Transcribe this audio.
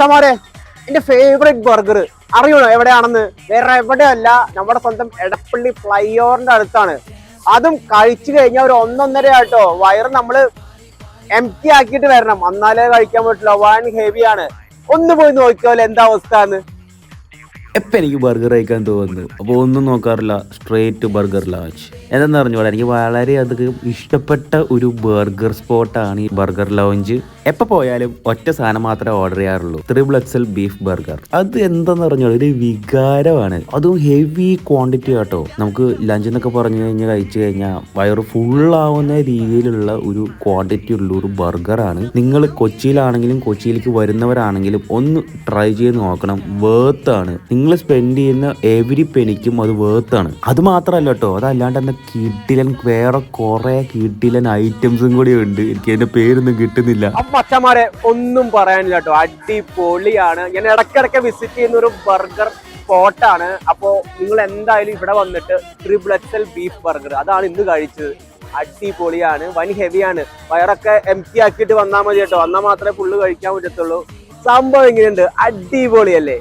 മച്ചമാരെ എന്റെ favourite burger അറിയണോ എവിടെയാണെന്ന്? വേറെ എവിടെയല്ല, നമ്മുടെ സ്വന്തം എടപ്പള്ളി ഫ്ലൈ ഓവറിന്റെ അടുത്താണ്. അതും കഴിച്ചു കഴിഞ്ഞാൽ ഒരു ഒന്നൊന്നര ആട്ടോ. വയറ് നമ്മള് എം ടി ആക്കിയിട്ട് വരണം, എന്നാലേ കഴിക്കാൻ പറ്റില്ല. വൻ ഹെവിയാണ്. ഒന്ന് പോയി നോക്കിയോലെ എന്താ അവസ്ഥ എന്ന്. എപ്പം എനിക്ക് ബർഗർ കഴിക്കാൻ തോന്നുന്നു, അപ്പോൾ ഒന്നും നോക്കാറില്ല, സ്ട്രേറ്റ് ബർഗർ ലോഞ്ച്. എന്താണെന്ന് അറിഞ്ഞോളാം, എനിക്ക് വളരെയധികം ഇഷ്ടപ്പെട്ട ഒരു ബർഗർ സ്പോട്ടാണ് ഈ ബർഗർ ലോഞ്ച്. എപ്പോൾ പോയാലും ഒറ്റ സാധനം മാത്രമേ ഓർഡർ ചെയ്യാറുള്ളൂ, XXL ബീഫ് ബർഗർ. അത് എന്താണെന്ന് അറിഞ്ഞോളൂ, ഒരു വികാരമാണ്. അതും ഹെവി ക്വാണ്ടിറ്റി കേട്ടോ. നമുക്ക് ലഞ്ച് എന്നൊക്കെ പറഞ്ഞു കഴിഞ്ഞാൽ കഴിച്ചു കഴിഞ്ഞാൽ വയറ് ഫുള്ളാവുന്ന രീതിയിലുള്ള ഒരു ക്വാണ്ടിറ്റി ഉള്ള ഒരു ബർഗറാണ്. നിങ്ങൾ കൊച്ചിയിലാണെങ്കിലും കൊച്ചിയിലേക്ക് വരുന്നവരാണെങ്കിലും ഒന്ന് ട്രൈ ചെയ്ത് നോക്കണം. വേർത്താണ്. നിങ്ങൾ സ്പെൻഡ് ചെയ്യുന്ന എവരി പെനിക്കും അത് വേർത്താണ്. അത് മാത്രമല്ല കേട്ടോ, അതല്ലാണ്ട് തന്നെ കിഡിലൻ വേറെ കുറെ കിഡിലൻ ഐറ്റംസും കൂടി ഉണ്ട്. എനിക്ക് അതിന്റെ പേരൊന്നും കിട്ടുന്നില്ല. മച്ചമാരെ ഒന്നും പറയാനില്ല കേട്ടോ, അടിപൊളിയാണ്. ഞാൻ ഇടയ്ക്കിടയ്ക്ക് വിസിറ്റ് ചെയ്യുന്ന ഒരു ബർഗർ സ്പോട്ടാണ്. അപ്പോ നിങ്ങൾ എന്തായാലും ഇവിടെ വന്നിട്ട് XXL ബീഫ് ബർഗർ അതാണ് ഇന്ന് കഴിച്ചത്. അടിപൊളിയാണ്, വൻ ഹെവിയാണ്. വയറൊക്കെ എം ടി ആക്കിയിട്ട് വന്നാൽ മതി കേട്ടോ, വന്നാൽ മാത്രമേ ഫുള്ള് കഴിക്കാൻ പറ്റത്തുള്ളൂ. സംഭവം എങ്ങനെയുണ്ട്? അടിപൊളിയല്ലേ?